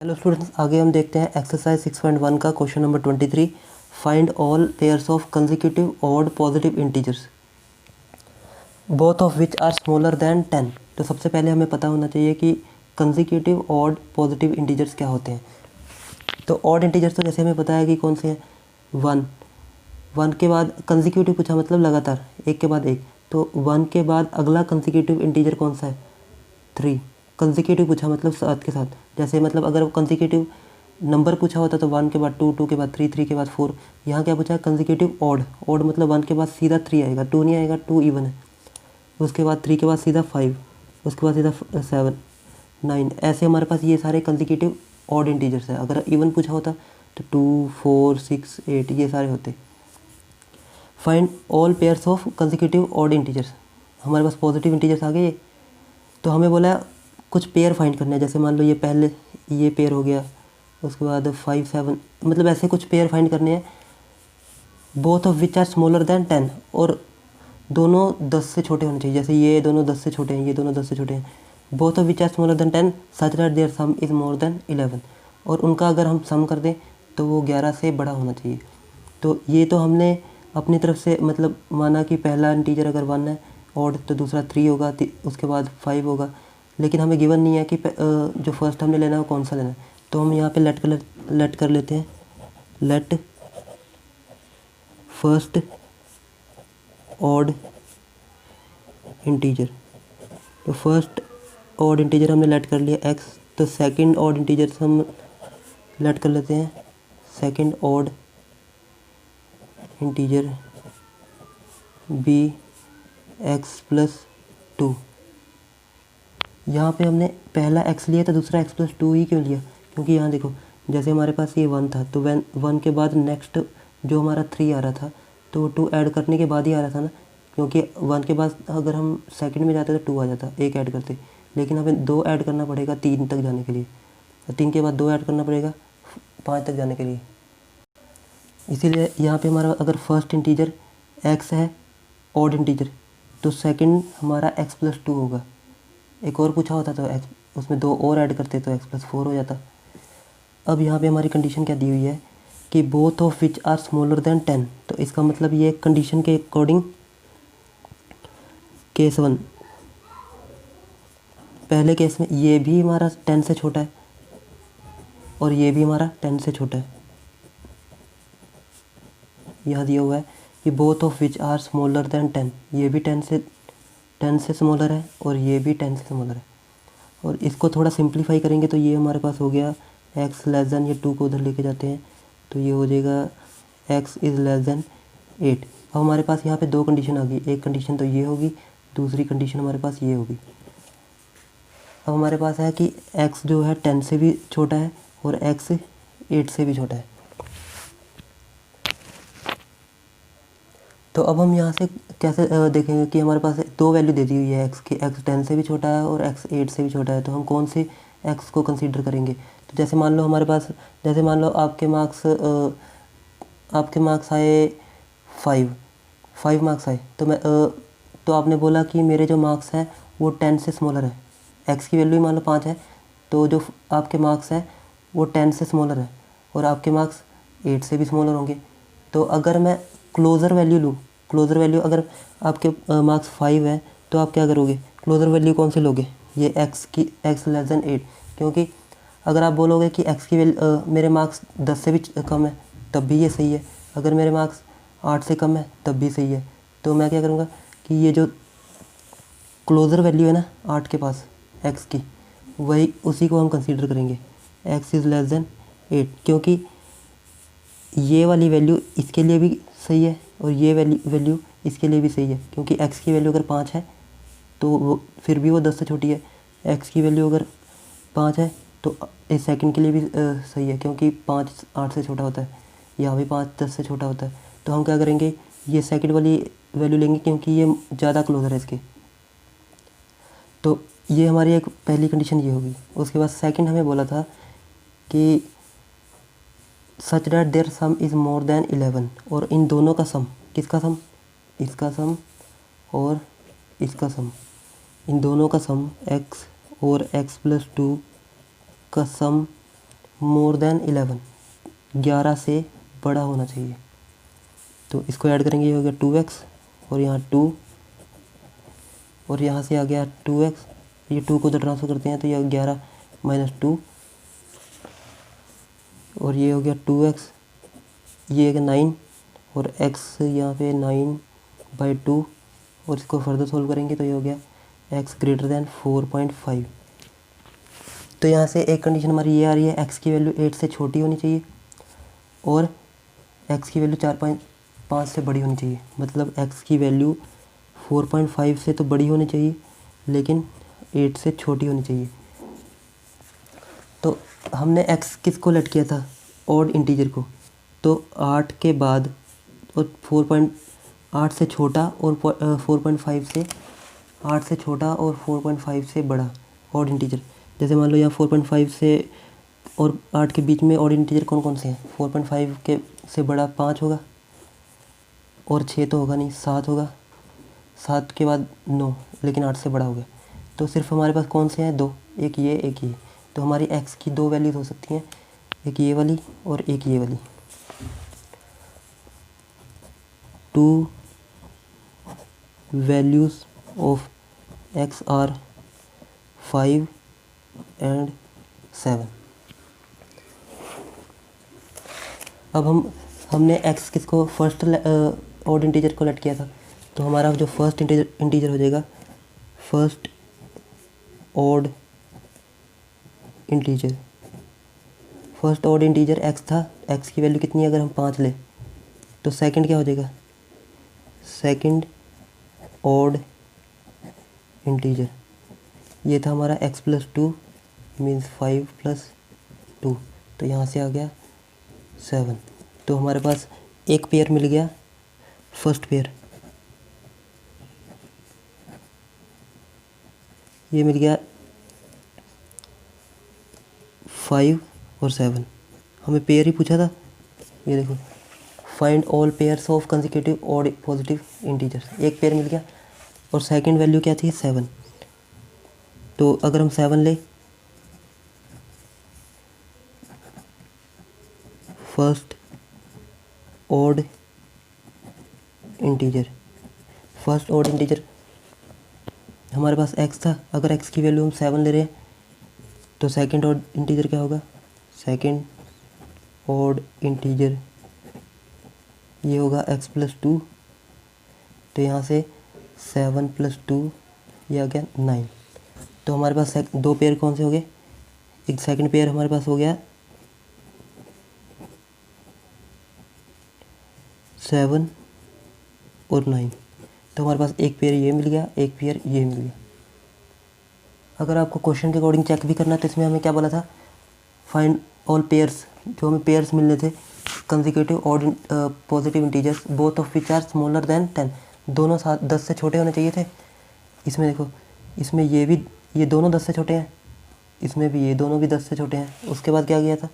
Hello students, आगे हम देखते हैं एक्सरसाइज 6.1 का question number 23। Find all pairs of consecutive odd positive integers both of which are smaller than 10। तो सबसे पहले हमें पता होना चाहिए कि कंसेक्यूटिव ऑड पॉजिटिव इंटीजर्स क्या होते हैं। तो ऑड इंटीजर्स तो जैसे हमें पता है कि कौन से हैं, 1 के बाद कंसेक्यूटिव पूछा मतलब लगातार एक के बाद एक, तो 1 के बाद अगला कंसेक्यूटिव इंटीजर कौन सा है, 3। कंसेक्यूटिव पूछा मतलब साथ के साथ, जैसे मतलब अगर कंसेक्यूटिव नंबर पूछा होता तो 1 के बाद 2, 2 के बाद 3, 3 के बाद 4। यहाँ क्या पूछा है, कंसेक्यूटिव ऑड। ऑड मतलब 1 के बाद सीधा 3 आएगा, 2 नहीं आएगा, 2 इवन है। उसके बाद 3 के बाद सीधा 5, उसके बाद सीधा 7, 9। ऐसे हमारे पास ये सारे कंसेक्यूटिव ऑड इंटीजर्स है। अगर इवन पूछा होता तो 2, 4, 6, 8 ये सारे होते। Find all pairs of consecutive odd integers. हमारे पास पॉजिटिव इंटीजर्स आ गए, तो हमें बोला कुछ पेयर फाइंड करने हैं। जैसे मान लो ये पहले ये पेयर हो गया, उसके बाद 5, 7, मतलब ऐसे कुछ पेयर फाइंड करने हैं। Both of which are smaller than 10, और दोनों 10 से छोटे होने चाहिए। जैसे ये दोनों 10 से छोटे हैं, ये दोनों 10 से छोटे हैं। Both of which are smaller than 10 such that their sum is more than 11, और उनका अगर हम सम कर दें तो वो 11 से बड़ा होना चाहिए। तो ये तो हमने अपनी तरफ से मतलब माना कि पहला इंटीजर अगर 1 है ऑड तो दूसरा 3 होगा, उसके बाद 5 होगा। लेकिन हमें गिवन नहीं है कि जो फर्स्ट हमने लेना है वो कौन सा लेना है। तो हम यहाँ पे लेट कर लेते हैं, लेट फर्स्ट ऑड इंटीजर। तो फर्स्ट ऑड इंटीजर हमने लेट कर लिया x, तो सेकंड ऑड इंटीजर हम लेट कर लेते हैं, second odd integer b x+2। यहाँ पे हमने पहला x लिया तो दूसरा x+2 ही क्यों लिया, क्योंकि यहाँ देखो जैसे हमारे पास ये 1 था तो 1 के बाद नेक्स्ट जो हमारा 3 आ रहा था तो 2 ऐड करने के बाद ही आ रहा था ना, क्योंकि 1 के बाद अगर हम सेकंड में जाते तो 2 आ जाता, एक ऐड करते। लेकिन हमें 2 ऐड करना पड़ेगा 3 तक जाने के लिए, और 3 के बाद 2 ऐड करना पड़ेगा 5 तक जाने के लिए। इसीलिए यहाँ पे हमारा अगर फर्स्ट इंटीजर x है ऑड इंटीजर, तो सेकंड हमारा x+2 होगा। एक और पूछा होता तो x उसमें 2 और ऐड करते तो x+4 हो जाता। अब यहाँ पे हमारी कंडीशन क्या दी हुई है कि both of which are smaller than 10। तो इसका मतलब ये कंडीशन के अकॉर्डिंग केस 1, पहले केस में ये भी हमारा 10 से छोटा है और ये भी हमारा 10 से छोटा है। यहाँ दिया हुआ है कि both of which are smaller than 10, ये भी 10 से स्मॉलर है और ये भी 10 से स्मॉलर है। और इसको थोड़ा सिंप्लीफाई करेंगे तो ये हमारे पास हो गया x लेस दैन, ये 2 को उधर लेके जाते हैं तो ये हो जाएगा x इज़ लेस दैन 8। अब हमारे पास यहाँ पे दो कंडीशन आ गई, एक कंडीशन तो ये होगी, दूसरी कंडीशन हमारे पास ये होगी। अब हमारे पास है कि x जो है 10 से भी छोटा है और x 8 से भी छोटा है। तो अब हम यहाँ से कैसे देखेंगे कि हमारे पास दो वैल्यू दे दी हुई है x की, x 10 से भी छोटा है और x 8 से भी छोटा है। तो हम कौन से x को कंसीडर करेंगे। तो जैसे मान लो हमारे पास, जैसे मान लो आपके मार्क्स आए 5 मार्क्स आए, तो आपने बोला कि मेरे जो मार्क्स हैं वो 10 से स्मॉलर है। x की वैल्यू मान लो 5 है, तो जो आपके मार्क्स हैं वो 10 से स्मॉलर है और आपके मार्क्स 8 से भी स्मॉलर होंगे। तो अगर मैं क्लोज़र वैल्यू लूँ, क्लोज़र वैल्यू अगर आपके मार्क्स 5 है तो आप क्या करोगे, क्लोज़र वैल्यू कौन से लोगे, ये x लेस दैन 8। क्योंकि अगर आप बोलोगे कि x की वैल्यू मेरे मार्क्स 10 से भी कम है तब भी ये सही है, अगर मेरे मार्क्स 8 से कम है तब भी सही है। तो मैं क्या करूँगा कि ये जो क्लोज़र वैल्यू है ना 8 के पास x की, वही उसी को हम कंसीडर करेंगे, x इज़ लेस दैन 8। क्योंकि ये वाली वैल्यू इसके लिए भी सही है और ये वैल्यू इसके लिए भी सही है। क्योंकि x की वैल्यू अगर 5 है तो वो फिर भी वो 10 से छोटी है, x की वैल्यू अगर 5 है तो इस सेकंड के लिए भी सही है, क्योंकि 5 8 से छोटा होता है, यहाँ भी 5 10 से छोटा होता है। तो हम क्या करेंगे, ये सेकंड वाली वैल्यू लेंगे क्योंकि ये ज़्यादा क्लोजर है इसके। तो ये हमारी एक पहली कंडीशन ये होगी। उसके बाद सेकंड हमें बोला था कि such that their sum is more than 11, और इन दोनों का सम, किसका सम, इसका सम और इसका सम, इन दोनों का सम x और x+2 का सम मोर देन 11, 11 से बड़ा होना चाहिए। तो इसको ऐड करेंगे, ये हो गया 2x और यहाँ 2 और यहाँ से आ गया 2x, ये 2 को उधर ट्रांसफर करते हैं तो ये 11 माइनस 2 और ये हो गया 2x, ये है 9 और x यहाँ पे 9/2 और इसको फर्दर सोल्व करेंगे तो ये हो गया x ग्रेटर दैन 4.5। तो यहाँ से एक कंडीशन हमारी ये आ रही है, x की वैल्यू 8 से छोटी होनी चाहिए और x की वैल्यू 4.5 से बड़ी होनी चाहिए। मतलब x की वैल्यू 4.5 से तो बड़ी होनी चाहिए लेकिन 8 से छोटी होनी चाहिए। तो हमने x किसको लेट किया था, ऑड इंटीजर को। तो 8 के बाद और 4.8 से छोटा और 4.5 से 8 से छोटा और 4.5 से बड़ा ऑड इंटीजर। जैसे मान लो यहाँ 4.5 से और 8 के बीच में ऑड इंटीजर कौन कौन से हैं। 4.5 के से बड़ा 5 होगा और 6 तो होगा नहीं, 7 होगा, 7 के बाद 9, लेकिन 8 से बड़ा हो गया। तो सिर्फ हमारे पास कौन से हैं, 2, एक ये एक ये। तो हमारी x की 2 वैल्यूज हो सकती हैं, एक ये वाली और एक ये वाली। 2 values of x are 5 and 7। अब हमने x किसको फर्स्ट ऑड इंटीजर को लेट किया था। तो हमारा जो फर्स्ट इंटीजर हो जाएगा, first odd integer, first odd integer x था। x की वैल्यू कितनी है, अगर हम 5 लें तो सेकंड क्या हो जाएगा, सेकंड ऑड इंटीजर। ये था हमारा x + 2 मीन्स 5 + 2, तो यहाँ से आ गया 7। तो हमारे पास एक पेयर मिल गया, फर्स्ट पेयर ये मिल गया 5 और 7। हमें पेयर ही पूछा था, ये देखो, find all pairs of consecutive odd positive integers. एक पेयर मिल गया और सेकंड वैल्यू क्या थी, 7। तो अगर हम 7 लें, first odd integer, first odd integer हमारे पास x था। अगर x की वैल्यू हम 7 ले रहे हैं तो सेकंड ऑड इंटीजर क्या होगा, सेकंड ऑड इंटीजर ये होगा x + 2। तो यहाँ से 7 + 2 ये आ गया 9। तो हमारे पास दो पेयर कौन से हो गए, एक सेकंड पेयर हमारे पास हो गया 7 और 9। तो हमारे पास एक पेयर ये मिल गया, एक पेयर ये मिल गया। अगर आपको क्वेश्चन के अकॉर्डिंग चेक भी करना है तो इसमें हमें क्या बोला था, फाइंड ऑल पेयर्स, जो हमें पेयर्स मिलने थे consecutive odd positive integers both of which are smaller than 10, दोनों 10 से छोटे होने चाहिए थे। इसमें देखो, इसमें ये दोनों 10 से छोटे हैं, इसमें भी ये दोनों भी 10 से छोटे हैं। उसके बाद क्या किया था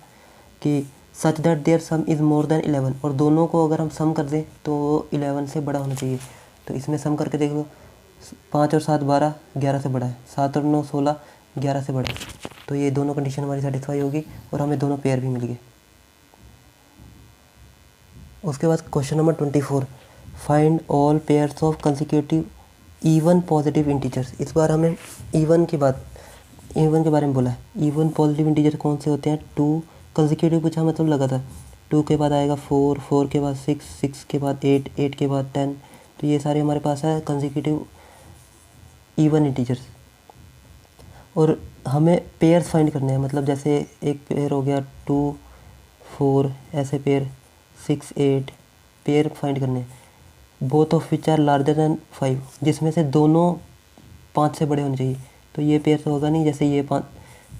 कि such that their sum is more than 11, और दोनों को अगर हम सम कर दें तो 11 से बड़ा होना चाहिए। तो इसमें सम करके देख लो, 5 और 7 12, 11 से बड़ा है, 7 और 9 16, 11 से बड़ा है। तो ये दोनों कंडीशन हमारी सेटिस्फाई होगी और हमें दोनों पेयर भी मिल गए। उसके बाद question number 24, find all pairs of consecutive even positive integers. इस बार हमें इवन के बारे में बोला है। इवन पॉजिटिव इंटीजर कौन से होते हैं, 2 कंसेक्यूटिव पूछा, मतलब लगा था 2 के बाद आएगा 4, 4 के बाद 6, 6 के बाद 8, 8 के बाद 10। तो ये सारे हमारे पास है कंसेक्यूटिव इवन इंटीजर्स। और हमें पेयर्स फाइंड करने हैं, मतलब जैसे एक पेयर हो गया 2 4, ऐसे पेयर 6 8 पेयर फाइंड करने हैं। Both of which are larger than 5, जिसमें से दोनों 5 से बड़े होने चाहिए। तो ये पेयर तो होगा नहीं, जैसे ये 5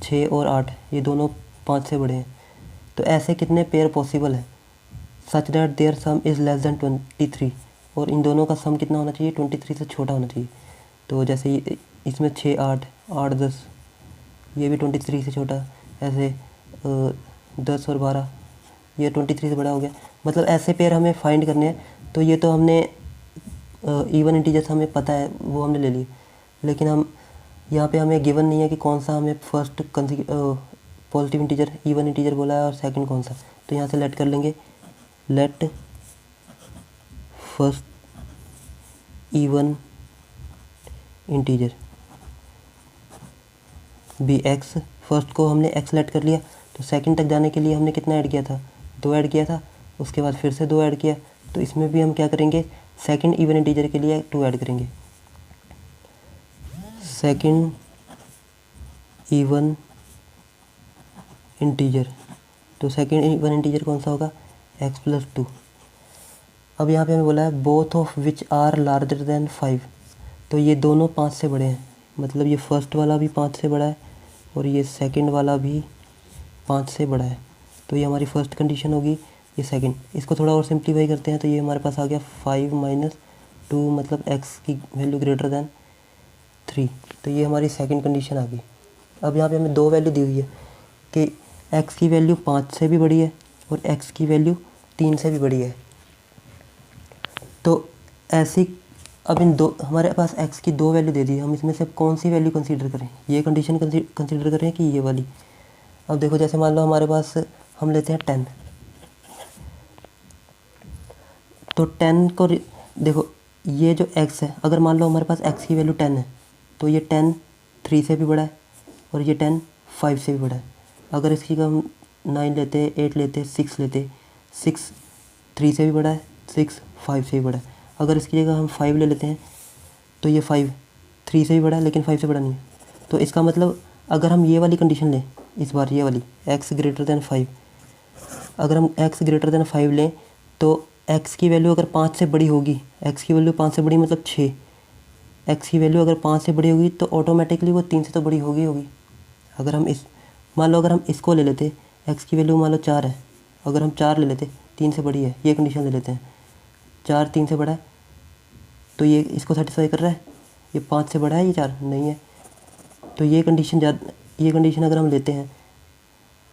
6 और 8 ये दोनों 5 से बड़े हैं। तो ऐसे कितने पेयर पॉसिबल है, such that their sum is less than 23, और इन दोनों का सम कितना होना चाहिए, 23 से छोटा होना चाहिए। तो जैसे इसमें 6 8 8 10, ये भी 23 से छोटा, ऐसे 10 और 12 ये 23 से बड़ा हो गया। मतलब ऐसे पेयर हमें फाइंड करने हैं। तो ये तो हमने इवन इंटीजर्स हमें पता है, वो हमने ले लिए, लेकिन हम यहाँ पे हमें गिवन नहीं है कि कौन सा हमें first positive integer even integer बोला है और सेकंड कौन सा, तो यहाँ से लेट कर लेंगे, let first even integer be x. First को हमने एक्स लेट कर लिया, तो सेकंड तक जाने के लिए हमने कितना ऐड किया था, 2 ऐड किया था, उसके बाद फिर से 2 ऐड किया, तो इसमें भी हम क्या करेंगे, सेकंड इवन इंटीजर के लिए 2 ऐड करेंगे, सेकंड इवन इंटीजर। तो सेकंड इवन इंटीजर कौन सा होगा, एक्स प्लस 2। अब यहाँ पे हमें बोला है both of which are larger than 5, तो ये दोनों 5 से बड़े हैं, मतलब ये फर्स्ट वाला भी 5 से बड़ा है और ये सेकंड वाला भी 5 से बड़ा है, तो ये हमारी फर्स्ट कंडीशन होगी। ये सेकंड, इसको थोड़ा और सिंप्लीफाई करते हैं तो ये हमारे पास आ गया 5 - 2 मतलब x की वैल्यू ग्रेटर दैन 3, तो ये हमारी सेकंड कंडीशन आ गई। अब यहाँ पे हमें 2 वैल्यू दी हुई है कि x की वैल्यू 5 से भी बड़ी है और x की वैल्यू 3 से भी बड़ी है, तो ऐसी अब इन दो हमारे पास x की 2 वैल्यू दे दी, हम इसमें से कौन सी वैल्यू कंसीडर करें, ये कंडीशन कंसीडर करें कि ये वाली। अब देखो जैसे मान लो हमारे पास हम लेते हैं 10, तो 10 को देखो ये जो x है, अगर मान लो हमारे पास x की वैल्यू 10 है तो ये 10 3 से भी बड़ा है और ये 10 5 से भी बड़ा है। अगर इसकी का हम 9 लेते, 8 लेते, 6 लेते, 6 3 से भी बड़ा है, 6 5 से भी बड़ा है। अगर इसकी जगह हम 5 ले लेते हैं तो ये 5 3 से भी बड़ा है लेकिन 5 से बड़ा नहीं है, तो इसका मतलब अगर हम ये वाली कंडीशन लें, इस बार ये वाली x ग्रेटर दैन 5, अगर हम x ग्रेटर दैन 5 लें तो x की वैल्यू अगर 5 से बड़ी होगी, x की वैल्यू 5 से बड़ी मतलब 6, x की वैल्यू अगर 5 से बड़ी होगी तो ऑटोमेटिकली वो 3 से तो बड़ी होगी। अगर हम इस मान लो अगर हम इसको ले लेते, x की वैल्यू मान लो 4 है, अगर हम 4 ले लेते 3 से बड़ी है, ये कंडीशन ले लेते हैं, 4 3 से बड़ा है, तो ये इसको सेटिस्फाई कर रहा है, ये 5 से बड़ा है, ये 4 नहीं है, तो ये कंडीशन अगर हम लेते हैं,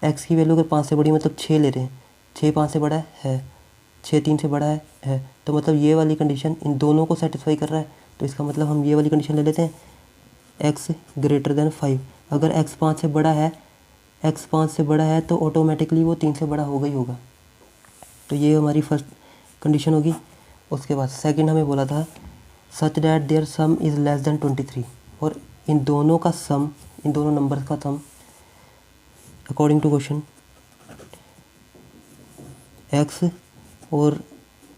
x की वैल्यू अगर 5 से बड़ी मतलब 6 ले रहे हैं, 6 5 से बड़ा है, 6 3 से बड़ा है, तो मतलब ये वाली कंडीशन इन दोनों को सेटिस्फाई कर रहा है, तो इसका मतलब हम ये वाली कंडीशन ले लेते हैं, x ग्रेटर दैन 5। अगर x 5 से बड़ा है तो ऑटोमेटिकली वो 3 से बड़ा होगा ही होगा, तो ये हमारी फर्स्ट कंडीशन होगी। उसके बाद सेकंड हमें बोला था such that their sum is less than 23, और इन दोनों का सम, इन दोनों नंबर्स का सम अकॉर्डिंग टू क्वेश्चन x और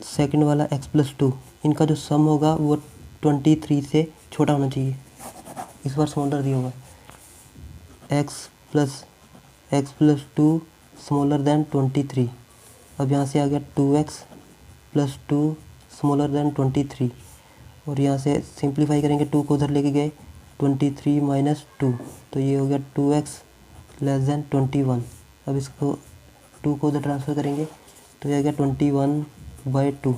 सेकंड वाला x प्लस 2, इनका जो सम होगा वो 23 से छोटा होना चाहिए, इस बार स्मॉलर दिया होगा, x प्लस 2 स्मॉलर दैन 23। अब यहाँ से आ गया 2x प्लस 2 स्मॉलर दैन 23, और यहाँ से सिंप्लीफाई करेंगे, 2 को उधर लेके गए, 23 माइनस 2, तो ये हो गया 2x लेस दैन 21। अब इसको 2 को उधर ट्रांसफ़र करेंगे तो ये आ गया 21/2,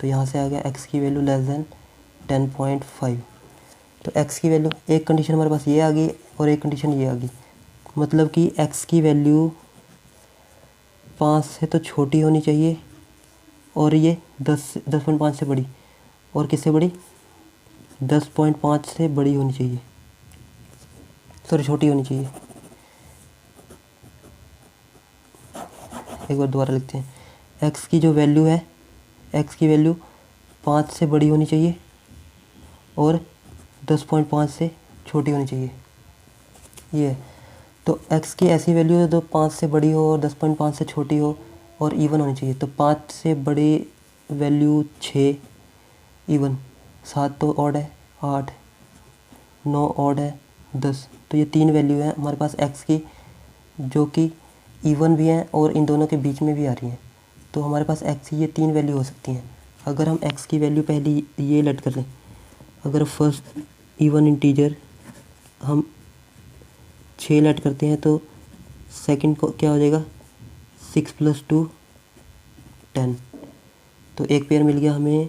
तो यहाँ से आ गया x की वैल्यू लेस दैन 10.5। तो x की वैल्यू, एक कंडीशन हमारे पास ये आ गई और एक कंडीशन ये आ गई, मतलब कि x की वैल्यू 5 से तो छोटी होनी चाहिए और ये 10.5 से बड़ी, और किससे बड़ी, 10.5 से बड़ी होनी चाहिए, सॉरी छोटी होनी चाहिए। एक बार दोबारा लिखते हैं, x की जो वैल्यू है, x की वैल्यू 5 से बड़ी होनी चाहिए और 10.5 से छोटी होनी चाहिए, ये। तो x की ऐसी वैल्यू है जो 5 से बड़ी हो और 10.5 से छोटी हो और इवन होनी चाहिए, तो 5 से बड़ी वैल्यू 6, इवन 7 तो ऑड है, 8 9 ऑड है 10, तो ये 3 वैल्यू है हमारे पास x की जो कि इवन भी हैं और इन दोनों के बीच में भी आ रही हैं, तो हमारे पास x की ये 3 वैल्यू हो सकती हैं। अगर हम x की वैल्यू पहली ये लेट कर लें, अगर फर्स्ट इवन इंटीजर हम 6 लेट करते हैं तो सेकंड को क्या हो जाएगा, 6 + 2 10, तो एक पेयर मिल गया हमें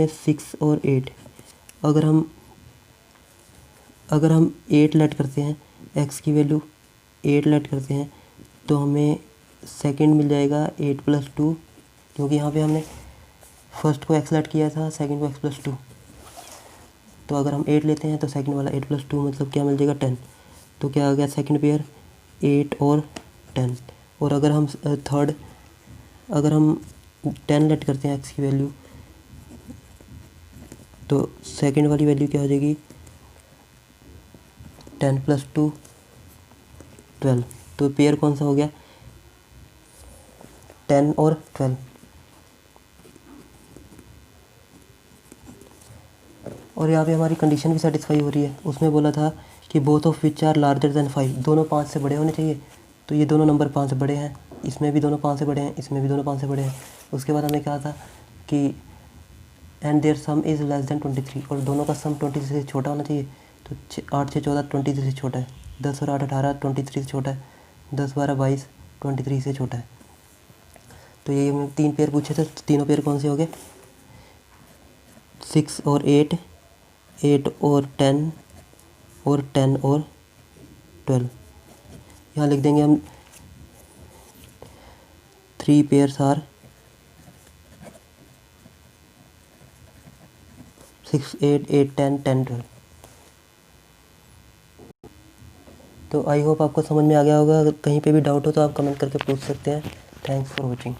6 और 8। अगर हम 8 लेट करते हैं, x की वैल्यू 8 लेट करते हैं तो हमें सेकंड मिल जाएगा 8 + 2, क्योंकि यहाँ पे हमने फर्स्ट को x लेट किया था, सेकंड को x + 2, तो अगर हम 8 लेते हैं तो सेकंड वाला 8 + 2 मतलब क्या मिल जाएगा 10। तो क्या आ गया सेकंड पेयर 8 और 10। और अगर हम थर्ड अगर हम 10 लेट करते हैं एक्स की वैल्यू तो सेकंड वाली वैल्यू क्या हो जाएगी 10 + 2 12। तो पेयर कौन सा हो गया 10 और 12। और यहाँ पे हमारी कंडीशन भी सेटिस्फाई हो रही है। उसमें बोला था कि both of which are larger than 5, दोनों 5 से बड़े होने चाहिए। तो ये दोनों नंबर 5 से बड़े हैं, इसमें भी दोनों 5 से बड़े हैं, इसमें भी दोनों 5 से बड़े हैं। उसके बाद हमें कहा था कि and their sum is less than 23, और दोनों का सम 23 से छोटा होना चाहिए। तो 8 6 14 23 से छोटा है, 10 और 8 18 23 से छोटा है, 10 12 22 23 से छोटा है। तो ये हमें 3 पेयर पूछे थे, तो तीनों पेयर कौन से हो गए 6 और 8, 8 और 10 और 10 और 12। यहाँ लिख देंगे हम 3 पेयर्स आर 6 8 8 10 10 12। तो आई होप आपको समझ में आ गया होगा। अगर कहीं पे भी डाउट हो तो आप कमेंट करके पूछ सकते हैं। Thanks for watching.